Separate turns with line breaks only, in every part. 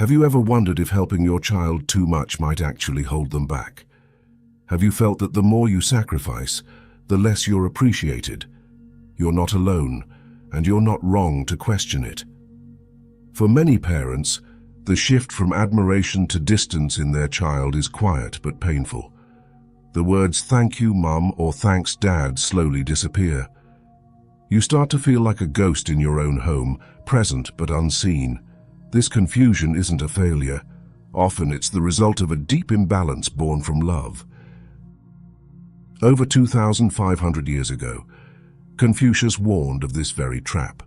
Have you ever wondered if helping your child too much might actually hold them back? Have you felt that the more you sacrifice, the less you're appreciated? You're not alone, and you're not wrong to question it. For many parents, the shift from admiration to distance in their child is quiet but painful. The words "thank you, Mum" or "thanks, Dad" slowly disappear. You start to feel like a ghost in your own home, present but unseen. This confusion isn't a failure. Often it's the result of a deep imbalance born from love. Over 2,500 years ago, Confucius warned of this very trap.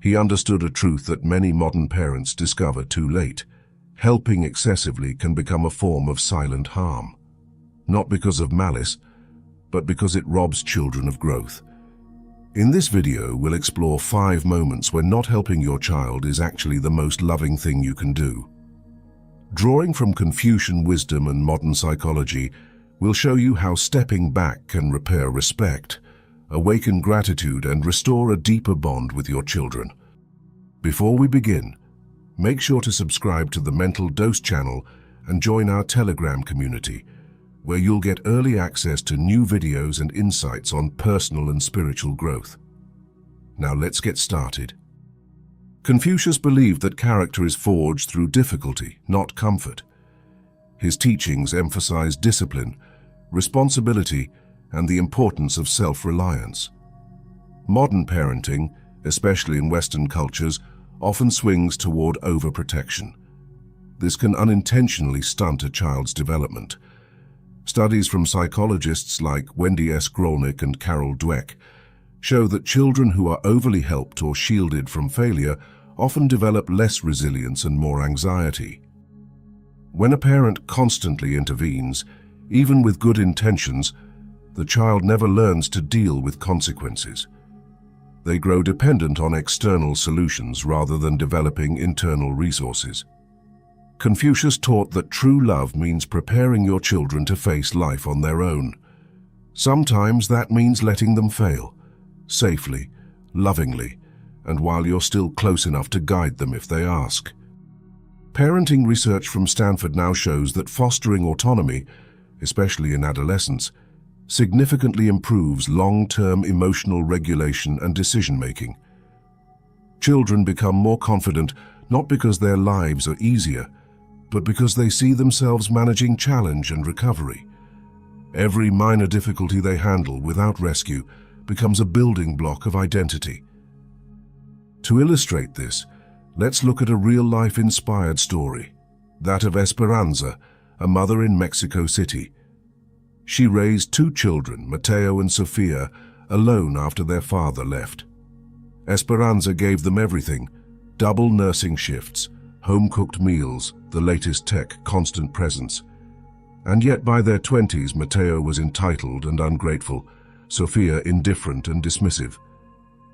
He understood a truth that many modern parents discover too late. Helping excessively can become a form of silent harm. Not because of malice, but because it robs children of growth. In this video, we'll explore 5 moments when not helping your child is actually the most loving thing you can do. Drawing from Confucian wisdom and modern psychology, we'll show you how stepping back can repair respect, awaken gratitude, and restore a deeper bond with your children. Before we begin, make sure to subscribe to the Mental Dose channel and join our Telegram community, where you'll get early access to new videos and insights on personal and spiritual growth. Now let's get started. Confucius believed that character is forged through difficulty, not comfort. His teachings emphasized discipline, responsibility, and the importance of self-reliance. Modern parenting, especially in Western cultures, often swings toward overprotection. This can unintentionally stunt a child's development. Studies from psychologists like Wendy S. Grolnick and Carol Dweck show that children who are overly helped or shielded from failure often develop less resilience and more anxiety. When a parent constantly intervenes, even with good intentions, the child never learns to deal with consequences. They grow dependent on external solutions rather than developing internal resources. Confucius taught that true love means preparing your children to face life on their own. Sometimes that means letting them fail, safely, lovingly, and while you're still close enough to guide them if they ask. Parenting research from Stanford now shows that fostering autonomy, especially in adolescence, significantly improves long-term emotional regulation and decision-making. Children become more confident not because their lives are easier, but because they see themselves managing challenge and recovery. Every minor difficulty they handle without rescue becomes a building block of identity. To illustrate this, let's look at a real-life inspired story, that of Esperanza, a mother in Mexico City. She raised 2 children, Mateo and Sofia, alone after their father left. Esperanza gave them everything: double nursing shifts, home-cooked meals, the latest tech, constant presence. And yet by their 20s, Mateo was entitled and ungrateful, Sofia indifferent and dismissive.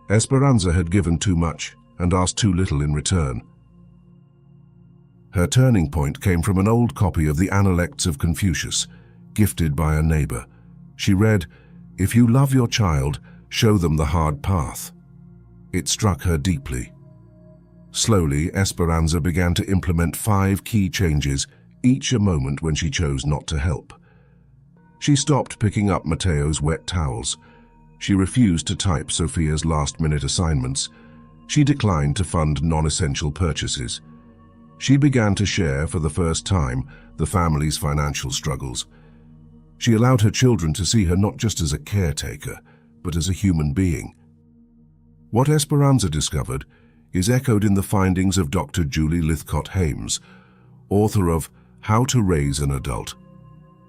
Esperanza had given too much and asked too little in return. Her turning point came from an old copy of the Analects of Confucius, gifted by a neighbor. She read, "If you love your child, show them the hard path." It struck her deeply. Slowly, Esperanza began to implement 5 key changes, each a moment when she chose not to help. She stopped picking up Mateo's wet towels. She refused to type Sofia's last-minute assignments. She declined to fund non-essential purchases. She began to share, for the first time, the family's financial struggles. She allowed her children to see her not just as a caretaker, but as a human being. What Esperanza discovered is echoed in the findings of Dr. Julie Lythcott-Hames, author of How to Raise an Adult.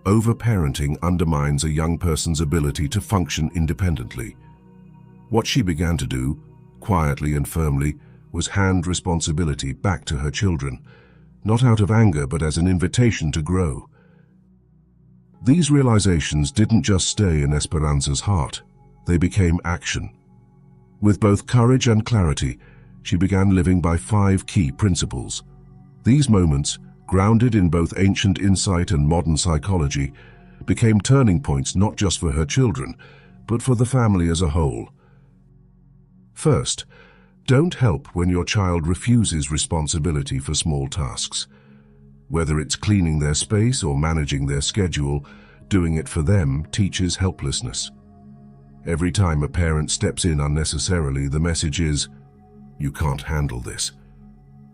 Overparenting undermines a young person's ability to function independently. What she began to do, quietly and firmly, was hand responsibility back to her children, not out of anger but as an invitation to grow. These realizations didn't just stay in Esperanza's heart, they became action. With both courage and clarity, she began living by 5 key principles. These moments, grounded in both ancient insight and modern psychology, became turning points not just for her children, but for the family as a whole. First, Don't help when your child refuses responsibility for small tasks. Whether it's cleaning their space or managing their schedule, doing it for them teaches helplessness. Every time a parent steps in unnecessarily, the message is, "You can't handle this."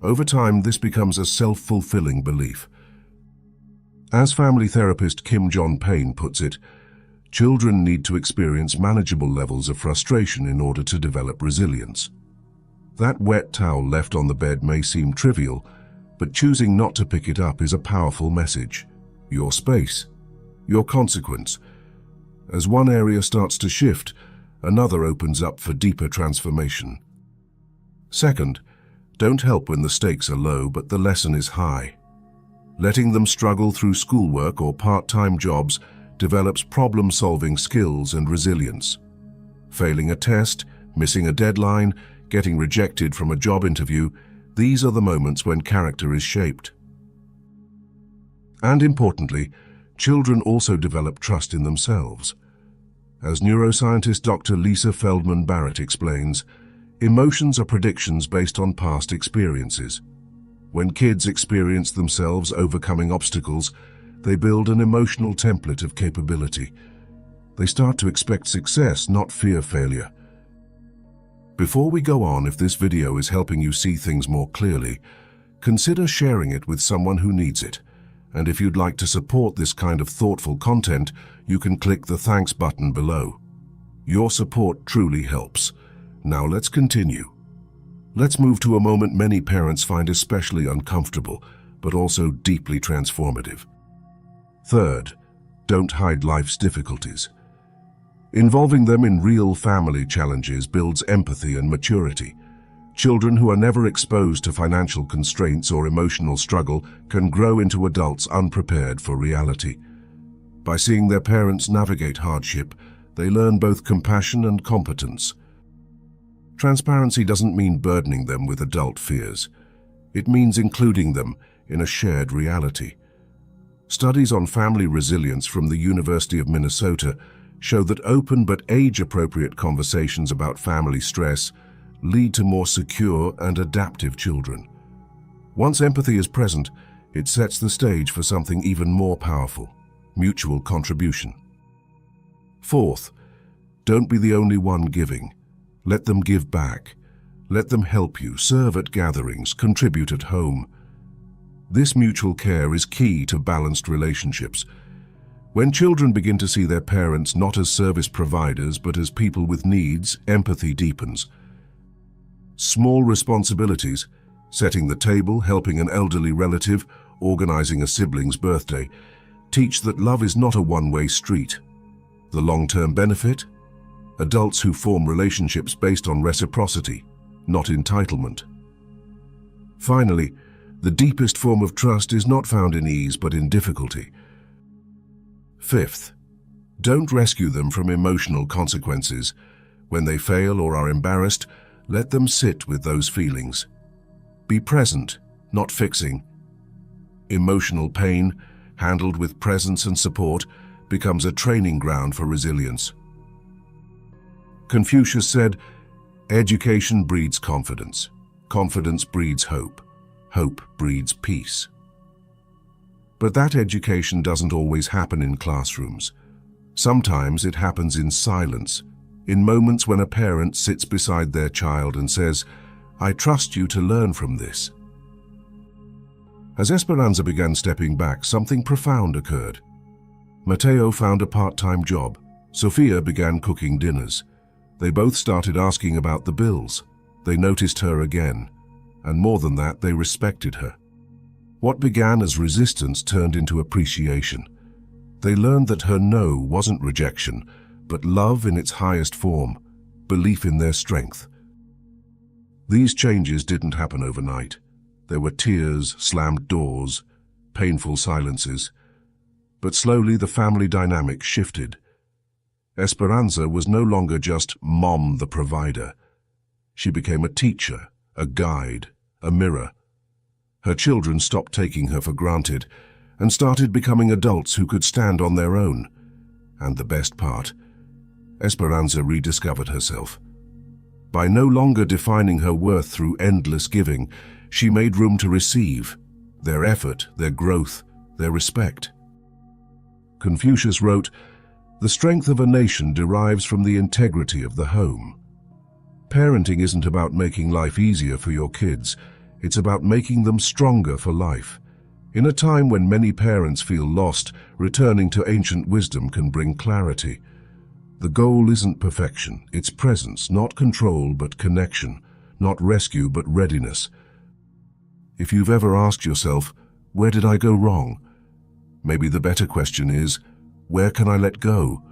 Over time, this becomes a self-fulfilling belief. As family therapist Kim John Payne puts it, children need to experience manageable levels of frustration in order to develop resilience. That wet towel left on the bed may seem trivial, but choosing not to pick it up is a powerful message. Your space, your consequence. As one area starts to shift, another opens up for deeper transformation. Second, don't help when the stakes are low but the lesson is high. Letting them struggle through schoolwork or part-time jobs develops problem-solving skills and resilience. Failing a test, missing a deadline, getting rejected from a job interview, these are the moments when character is shaped. And importantly, children also develop trust in themselves. As neuroscientist Dr. Lisa Feldman Barrett explains, emotions are predictions based on past experiences. When kids experience themselves overcoming obstacles, they build an emotional template of capability. They start to expect success, not fear failure. Before we go on, if this video is helping you see things more clearly, consider sharing it with someone who needs it. And if you'd like to support this kind of thoughtful content, you can click the thanks button below. Your support truly helps. Now let's continue. Let's move to a moment many parents find especially uncomfortable, but also deeply transformative. Third, don't hide life's difficulties. Involving them in real family challenges builds empathy and maturity. Children who are never exposed to financial constraints or emotional struggle can grow into adults unprepared for reality. By seeing their parents navigate hardship, they learn both compassion and competence. Transparency doesn't mean burdening them with adult fears. It means including them in a shared reality. Studies on family resilience from the University of Minnesota show that open but age-appropriate conversations about family stress lead to more secure and adaptive children. Once empathy is present, it sets the stage for something even more powerful: mutual contribution. Fourth, don't be the only one giving. Let them give back. Let them help you, serve at gatherings, contribute at home. This mutual care is key to balanced relationships. When children begin to see their parents not as service providers but as people with needs, empathy deepens. Small responsibilities, setting the table, helping an elderly relative, organizing a sibling's birthday, teach that love is not a one-way street. The long-term benefit? Adults who form relationships based on reciprocity, not entitlement. Finally, the deepest form of trust is not found in ease but in difficulty. Fifth, don't rescue them from emotional consequences. When they fail or are embarrassed, let them sit with those feelings. Be present, not fixing. Emotional pain, handled with presence and support, becomes a training ground for resilience. Confucius said, "Education breeds confidence. Confidence breeds hope. Hope breeds peace." But that education doesn't always happen in classrooms. Sometimes it happens in silence, in moments when a parent sits beside their child and says, "I trust you to learn from this." As Esperanza began stepping back, something profound occurred. Mateo found a part-time job. Sophia began cooking dinners. They both started asking about the bills. They noticed her again. And more than that, they respected her. What began as resistance turned into appreciation. They learned that her no wasn't rejection, but love in its highest form, belief in their strength. These changes didn't happen overnight. There were tears, slammed doors, painful silences. But slowly the family dynamic shifted. Esperanza was no longer just Mom the provider. She became a teacher, a guide, a mirror. Her children stopped taking her for granted and started becoming adults who could stand on their own. And the best part, Esperanza rediscovered herself. By no longer defining her worth through endless giving, she made room to receive their effort, their growth, their respect. Confucius wrote, "The strength of a nation derives from the integrity of the home." Parenting isn't about making life easier for your kids, it's about making them stronger for life. In a time when many parents feel lost, returning to ancient wisdom can bring clarity. The goal isn't perfection, it's presence, not control but connection, not rescue but readiness. If you've ever asked yourself, where did I go wrong? Maybe the better question is, where can I let go?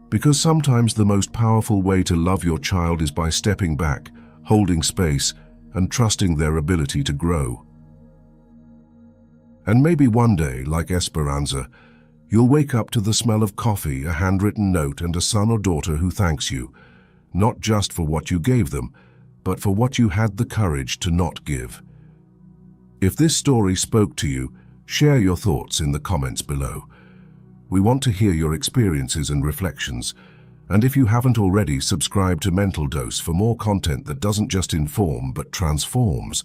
Because sometimes the most powerful way to love your child is by stepping back, holding space, and trusting their ability to grow. And maybe one day, like Esperanza, you'll wake up to the smell of coffee, a handwritten note, and a son or daughter who thanks you, not just for what you gave them, but for what you had the courage to not give. If this story spoke to you, share your thoughts in the comments below. We want to hear your experiences and reflections. And if you haven't already, subscribe to Mental Dose for more content that doesn't just inform but transforms.